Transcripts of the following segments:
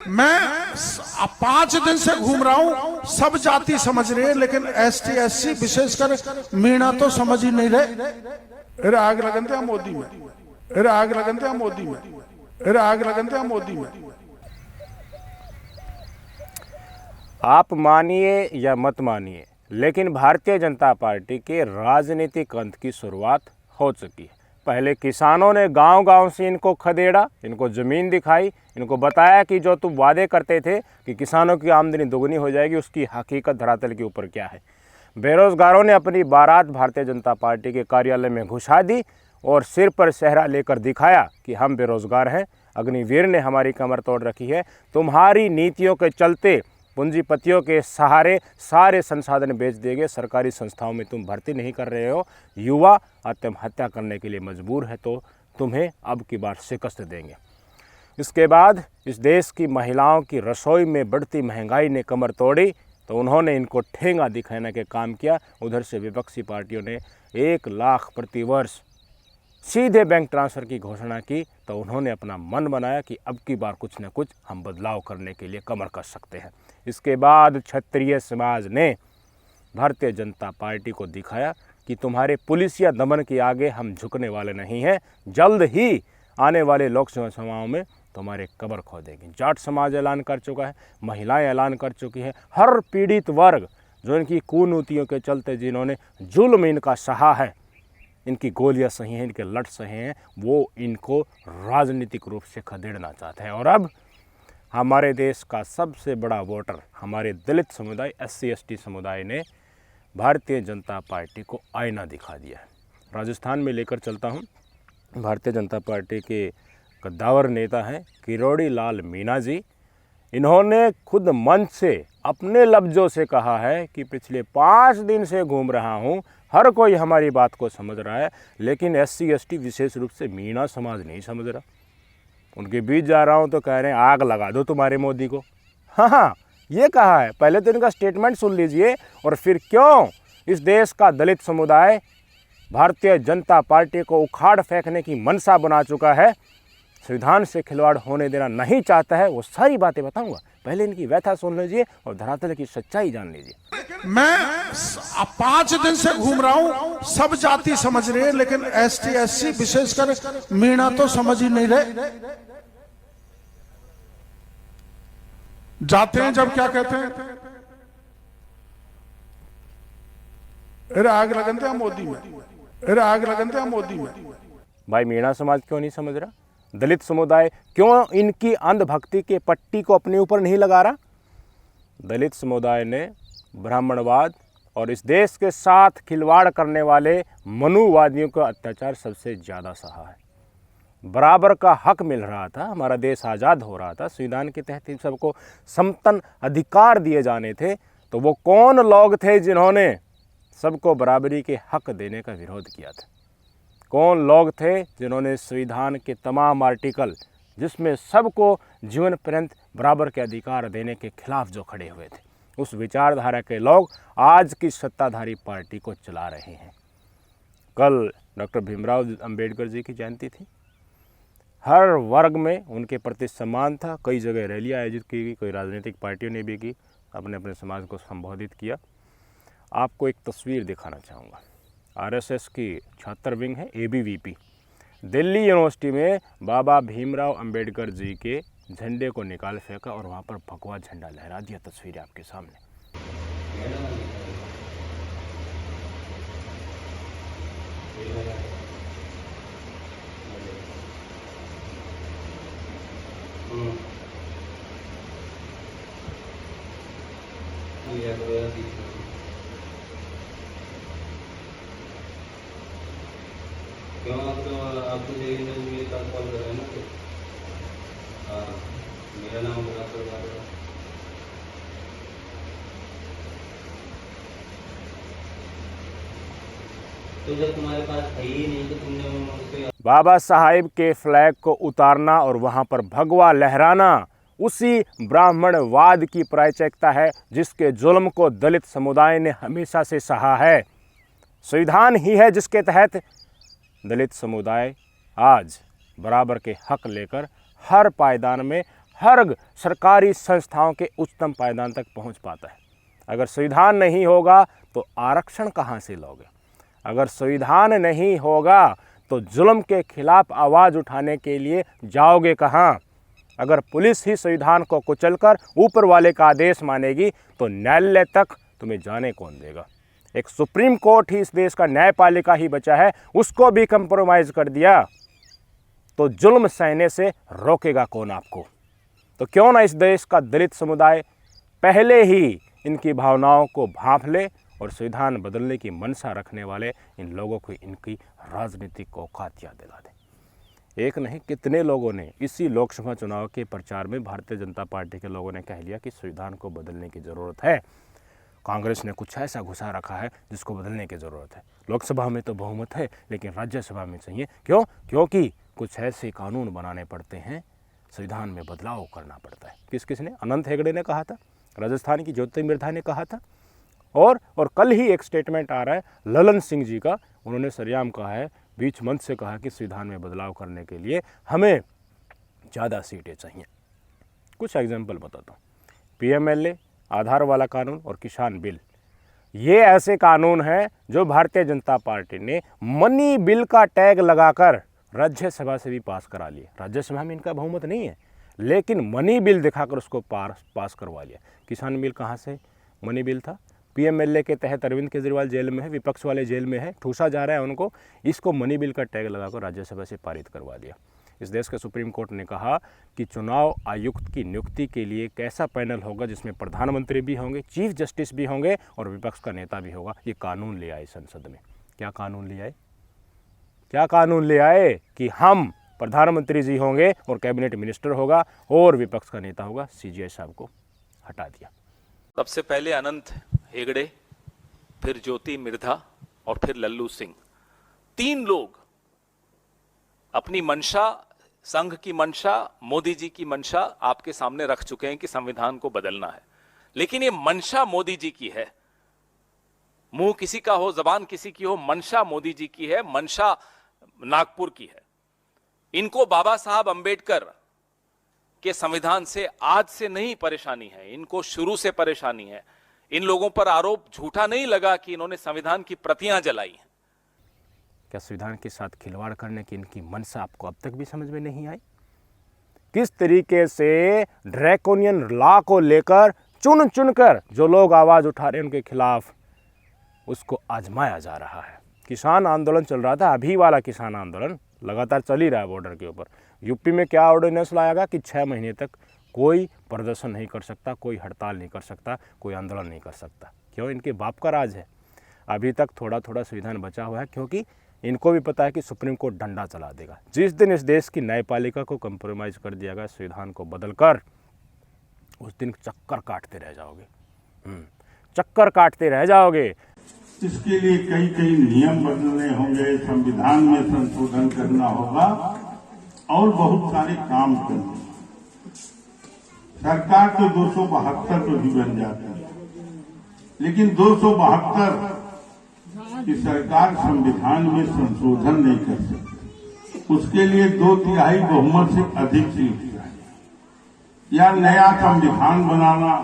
मैं 5 दिन से घूम रहा हूं, सब जाति समझ रहे हैं, लेकिन एसटी एससी विशेषकर मीणा तो समझ ही नहीं रहे। अरे आग लगन थे मोदी में, अरे आग लगन थे मोदी में, अरे आग लगन थे मोदी में। आप मानिए या मत मानिए, लेकिन भारतीय जनता पार्टी के राजनीतिक अंत की शुरुआत हो चुकी है। पहले किसानों ने गांव-गांव से इनको खदेड़ा, इनको ज़मीन दिखाई, इनको बताया कि जो तुम वादे करते थे कि किसानों की आमदनी दोगुनी हो जाएगी, उसकी हकीकत धरातल के ऊपर क्या है। बेरोजगारों ने अपनी बारात भारतीय जनता पार्टी के कार्यालय में घुसा दी और सिर पर सेहरा लेकर दिखाया कि हम बेरोजगार हैं, अग्निवीर ने हमारी कमर तोड़ रखी है। तुम्हारी नीतियों के चलते पूंजीपतियों के सहारे सारे संसाधन बेच देंगे, सरकारी संस्थाओं में तुम भर्ती नहीं कर रहे हो, युवा आत्महत्या करने के लिए मजबूर है, तो तुम्हें अब की बार शिकस्त देंगे। इसके बाद इस देश की महिलाओं की रसोई में बढ़ती महंगाई ने कमर तोड़ी, तो उन्होंने इनको ठेंगा दिखाने के काम किया। उधर से विपक्षी पार्टियों ने 1 लाख प्रति वर्ष सीधे बैंक ट्रांसफ़र की घोषणा की, तो उन्होंने अपना मन बनाया कि अब की बार कुछ न कुछ हम बदलाव करने के लिए कमर कस सकते हैं। इसके बाद क्षत्रिय समाज ने भारतीय जनता पार्टी को दिखाया कि तुम्हारे पुलिसिया दमन के आगे हम झुकने वाले नहीं हैं। जल्द ही आने वाले लोकसभा चुनाव में तुम्हारे कब्र खोदेंगे। जाट समाज ऐलान कर चुका है, महिलाएं ऐलान कर चुकी हैं, हर पीड़ित वर्ग जो इनकी कूनीतियों के चलते जिन्होंने जुल्म इनका सहा है, इनकी गोलियां सही हैं, इनके लट सही हैं, वो इनको राजनीतिक रूप से खदेड़ना चाहते हैं। और अब हमारे देश का सबसे बड़ा वोटर, हमारे दलित समुदाय, SC ST समुदाय ने भारतीय जनता पार्टी को आईना दिखा दिया है। राजस्थान में लेकर चलता हूँ। भारतीय जनता पार्टी के कद्दावर नेता हैं किरोड़ी लाल मीणा जी। इन्होंने खुद मंच से अपने लफ्ज़ों से कहा है कि पिछले 5 दिन से घूम रहा हूँ, हर कोई हमारी बात को समझ रहा है, लेकिन SC ST विशेष रूप से मीणा समाज नहीं समझ रहा। उनके बीच जा रहा हूँ तो कह रहे हैं आग लगा दो तुम्हारे मोदी को। हाँ, ये कहा है। पहले तो इनका स्टेटमेंट सुन लीजिए और फिर क्यों इस देश का दलित समुदाय भारतीय जनता पार्टी को उखाड़ फेंकने की मनसा बना चुका है, संविधान से खिलवाड़ होने देना नहीं चाहता है, वो सारी बातें बताऊंगा। पहले इनकी व्यथा सुन लीजिए और धरातल की सच्चाई जान लीजिए। मैं 5 दिन से घूम रहा हूं, सब जाति समझ रहे हैं, लेकिन ST SC विशेषकर मीणा तो समझ ही नहीं रहे। जाते हैं जब क्या कहते हैं, अरे आग लगन थे मोदी में, अरे आग लगन थे मोदी में। भाई मीणा समाज क्यों नहीं समझ रहा? दलित समुदाय क्यों इनकी अंधभक्ति के पट्टी को अपने ऊपर नहीं लगा रहा? दलित समुदाय ने ब्राह्मणवाद और इस देश के साथ खिलवाड़ करने वाले मनुवादियों का अत्याचार सबसे ज़्यादा सहा है। बराबर का हक मिल रहा था, हमारा देश आज़ाद हो रहा था, संविधान के तहत इन सबको समतन अधिकार दिए जाने थे, तो वो कौन लोग थे जिन्होंने सबको बराबरी के हक देने का विरोध किया था? कौन लोग थे जिन्होंने संविधान के तमाम आर्टिकल, जिसमें सबको जीवन पर्यंत बराबर के अधिकार देने के खिलाफ जो खड़े हुए थे, उस विचारधारा के लोग आज की सत्ताधारी पार्टी को चला रहे हैं। कल डॉक्टर भीमराव अंबेडकर जी की जयंती थी। हर वर्ग में उनके प्रति सम्मान था। कई जगह रैलियां आयोजित की गई, कई राजनीतिक पार्टियों ने भी की, अपने अपने समाज को संबोधित किया। आपको एक तस्वीर दिखाना चाहूँगा। RSS की छात्र विंग है ABVP, दिल्ली यूनिवर्सिटी में बाबा भीमराव अंबेडकर जी के झंडे को निकाल फेंका और वहाँ पर भगवा झंडा लहरा दिया। तस्वीरें आपके सामने। क्यों आपको मेरे पास कॉल कर रहे हैं ना? मेरा नाम बता दो। तो जब तुम्हारे पास है ही नहीं तो तुमने बाबा साहेब के फ्लैग को उतारना और वहाँ पर भगवा लहराना उसी ब्राह्मणवाद की प्रायचिकता है जिसके जुल्म को दलित समुदाय ने हमेशा से सहा है। संविधान ही है जिसके तहत दलित समुदाय आज बराबर के हक लेकर हर पायदान में, हर सरकारी संस्थाओं के उच्चतम पायदान तक पहुंच पाता है। अगर संविधान नहीं होगा तो आरक्षण कहां से लोगे? अगर संविधान नहीं होगा तो जुल्म के खिलाफ आवाज़ उठाने के लिए जाओगे कहां? अगर पुलिस ही संविधान को कुचलकर ऊपर वाले का आदेश मानेगी तो न्यायालय तक तुम्हें जाने कौन देगा? एक सुप्रीम कोर्ट ही इस देश का न्यायपालिका ही बचा है, उसको भी कंप्रोमाइज़ कर दिया तो जुल्म सहने से रोकेगा कौन आपको? तो क्यों ना इस देश का दलित समुदाय पहले ही इनकी भावनाओं को भांप ले और संविधान बदलने की मनसा रखने वाले इन लोगों को इनकी राजनीतिक औकात याद दिला दे। एक नहीं कितने लोगों ने इसी लोकसभा चुनाव के प्रचार में भारतीय जनता पार्टी के लोगों ने कह लिया कि संविधान को बदलने की ज़रूरत है। कांग्रेस ने कुछ ऐसा घुसा रखा है जिसको बदलने की ज़रूरत है। लोकसभा में तो बहुमत है लेकिन राज्यसभा में चाहिए। क्यों? क्योंकि कुछ ऐसे कानून बनाने पड़ते हैं, संविधान में बदलाव करना पड़ता है। किसने? अनंत हेगड़े ने कहा था, राजस्थान की ज्योति मिर्धा ने कहा था, और कल ही एक स्टेटमेंट आ रहा है ललन सिंह जी का। उन्होंने सरेआम कहा है, बीच मंच से कहा कि संविधान में बदलाव करने के लिए हमें ज़्यादा सीटें चाहिए। कुछ एग्जाम्पल बताता हूँ। PMLA, आधार वाला कानून और किसान बिल, ये ऐसे कानून हैं जो भारतीय जनता पार्टी ने मनी बिल का टैग लगाकर राज्यसभा से भी पास करा लिए। राज्यसभा में इनका बहुमत नहीं है लेकिन मनी बिल दिखाकर उसको पास करवा लिया। किसान बिल कहाँ से मनी बिल था? PMLA के तहत अरविंद केजरीवाल जेल में है, विपक्ष वाले जेल में है, ठूसा जा रहा है उनको, इसको मनी बिल का टैग लगाकर राज्यसभा से पारित करवा दिया। इस देश के सुप्रीम कोर्ट ने कहा कि चुनाव आयुक्त की नियुक्ति के लिए एक ऐसा पैनल होगा जिसमें प्रधानमंत्री भी होंगे, चीफ जस्टिस भी होंगे और विपक्ष का नेता भी होगा। ये कानून ले आए संसद में। क्या कानून ले आए? क्या कानून ले आए कि हम प्रधानमंत्री जी होंगे और कैबिनेट मिनिस्टर होगा और विपक्ष का नेता होगा। CGI साहब को हटा दिया। सबसे पहले अनंत हेगड़े, फिर ज्योति मिर्धा और फिर लल्लू सिंह, 3 लोग अपनी मंशा, संघ की मंशा, मोदी जी की मंशा आपके सामने रख चुके हैं कि संविधान को बदलना है। लेकिन ये मंशा मोदी जी की है, मुंह किसी का हो, जबान किसी की हो, मंशा मोदी जी की है, मंशा नागपुर की है। इनको बाबा साहब अंबेडकर के संविधान से आज से नहीं परेशानी है, इनको शुरू से परेशानी है। इन लोगों पर आरोप झूठा नहीं लगा कि इन्होंने संविधान की प्रतियां जलाई हैं। क्या संविधान के साथ खिलवाड़ करने की इनकी मनसा आपको अब तक भी समझ में नहीं आई? किस तरीके से ड्रैकोनियन लॉ को लेकर चुन चुनकर जो लोग आवाज उठा रहे हैं उनके खिलाफ उसको आजमाया जा रहा है। किसान आंदोलन चल रहा था, अभी वाला किसान आंदोलन लगातार चल ही रहा है बॉर्डर के ऊपर। यूपी में क्या ऑर्डिनेंस लाया गया कि 6 महीने तक कोई प्रदर्शन नहीं कर सकता, कोई हड़ताल नहीं कर सकता, कोई आंदोलन नहीं कर सकता। क्यों? इनके बाप का राज है। अभी तक थोड़ा थोड़ा संविधान बचा हुआ है क्योंकि इनको भी पता है कि सुप्रीम कोर्ट डंडा चला देगा। जिस दिन इस देश की न्यायपालिका को कंप्रोमाइज कर दिया गया संविधान को बदलकर, उस दिन चक्कर काटते रह जाओगे, चक्कर काटते रह जाओगे। इसके लिए कई नियम बदलने होंगे, संविधान में संशोधन करना होगा और बहुत सारे काम करने। सरकार तो 272 तो भी बन जाती है, लेकिन 272 की सरकार संविधान में संशोधन नहीं कर सकती। उसके लिए 2/3 बहुमत से अधिक सीट चाहिए या नया संविधान बनाना।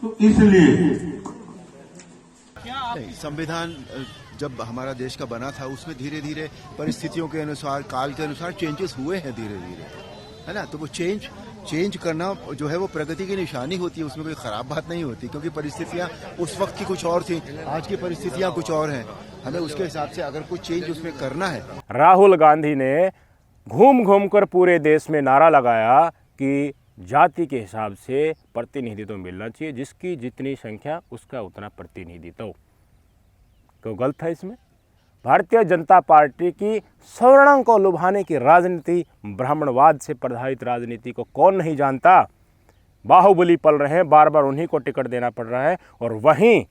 तो इसलिए संविधान जब हमारा देश का बना था उसमें धीरे धीरे परिस्थितियों के अनुसार, काल के अनुसार चेंजेस हुए हैं धीरे धीरे, है ना। तो वो चेंज करना जो है वो प्रगति की निशानी होती है, उसमें कोई खराब बात नहीं होती, क्योंकि परिस्थितियां उस वक्त की कुछ और थी, आज की परिस्थितियां कुछ और हैं। हमें उसके हिसाब से अगर कुछ चेंज उसमें करना है। राहुल गांधी ने घूम घूम कर पूरे देश में नारा लगाया कि जाति के हिसाब से प्रतिनिधित्व मिलना चाहिए, जिसकी जितनी संख्या उसका उतना प्रतिनिधित्व। क्यों गलत है इसमें? भारतीय जनता पार्टी की सवर्णों को लुभाने की राजनीति, ब्राह्मणवाद से प्रभावित राजनीति को कौन नहीं जानता। बाहुबली पल रहे हैं, बार बार उन्हीं को टिकट देना पड़ रहा है और वहीं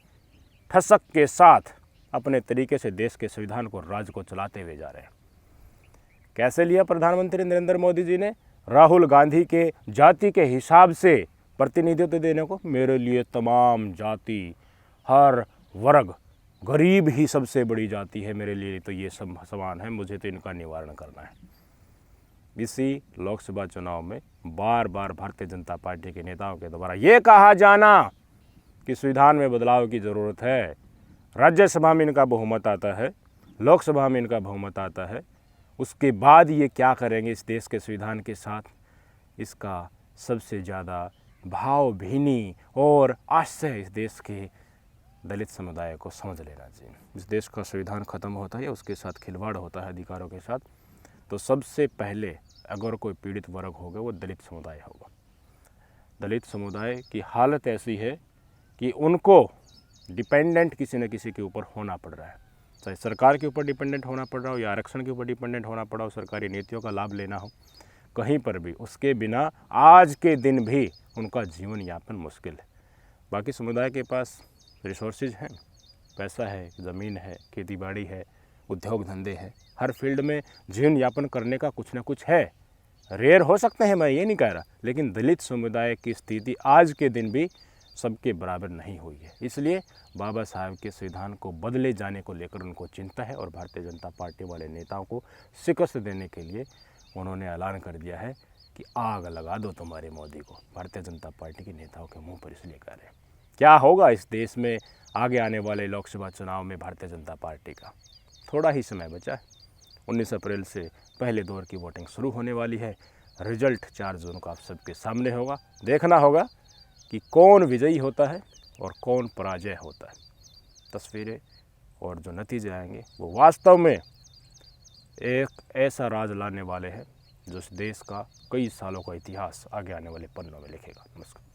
ठसक के साथ अपने तरीके से देश के संविधान को, राज्य को चलाते हुए जा रहे हैं। कैसे लिया प्रधानमंत्री नरेंद्र मोदी जी ने राहुल गांधी के जाति के हिसाब से प्रतिनिधित्व देने को? मेरे लिए तमाम जाति, हर वर्ग, गरीब ही सबसे बड़ी जाति है मेरे लिए, तो ये सब समान है, मुझे तो इनका निवारण करना है। इसी लोकसभा चुनाव में बार बार भारतीय जनता पार्टी के नेताओं के द्वारा ये कहा जाना कि संविधान में बदलाव की ज़रूरत है, राज्यसभा में इनका बहुमत आता है, लोकसभा में इनका बहुमत आता है, उसके बाद ये क्या करेंगे इस देश के संविधान के साथ, इसका सबसे ज़्यादा भावभीनी और आश्चर्य इस देश के दलित समुदाय को समझ लेना चाहिए। इस देश का संविधान खत्म होता है या उसके साथ खिलवाड़ होता है अधिकारों के साथ, तो सबसे पहले अगर कोई पीड़ित वर्ग होगा वो दलित समुदाय होगा। दलित समुदाय की हालत ऐसी है कि उनको डिपेंडेंट किसी न किसी के ऊपर होना पड़ रहा है, चाहे सरकार के ऊपर डिपेंडेंट होना पड़ रहा हो या आरक्षण के ऊपर डिपेंडेंट होना पड़ा हो, सरकारी नीतियों का लाभ लेना हो, कहीं पर भी उसके बिना आज के दिन भी उनका जीवन यापन मुश्किल है। बाकी समुदाय के पास रिसोर्सेज हैं, पैसा है, ज़मीन है, खेती बाड़ी है, उद्योग धंधे हैं, हर फील्ड में जीवन यापन करने का कुछ ना कुछ है। रेयर हो सकते हैं, मैं ये नहीं कह रहा, लेकिन दलित समुदाय की स्थिति आज के दिन भी सबके बराबर नहीं हुई है। इसलिए बाबा साहब के संविधान को बदले जाने को लेकर उनको चिंता है और भारतीय जनता पार्टी वाले नेताओं को शिकस्त देने के लिए उन्होंने ऐलान कर दिया है कि आग लगा दो तुम्हारे मोदी को। भारतीय जनता पार्टी के नेताओं के मुंह पर इसलिए कह रहे हैं। क्या होगा इस देश में आगे आने वाले लोकसभा चुनाव में भारतीय जनता पार्टी का? थोड़ा ही समय बचा है, 19 अप्रैल से पहले दौर की वोटिंग शुरू होने वाली है। रिजल्ट 4 जून को आप सबके सामने होगा। देखना होगा कि कौन विजयी होता है और कौन पराजय होता है। तस्वीरें और जो नतीजे आएंगे वो वास्तव में एक ऐसा राज लाने वाले हैं जो इस देश का कई सालों का इतिहास आगे आने वाले पन्नों में लिखेगा। नमस्कार।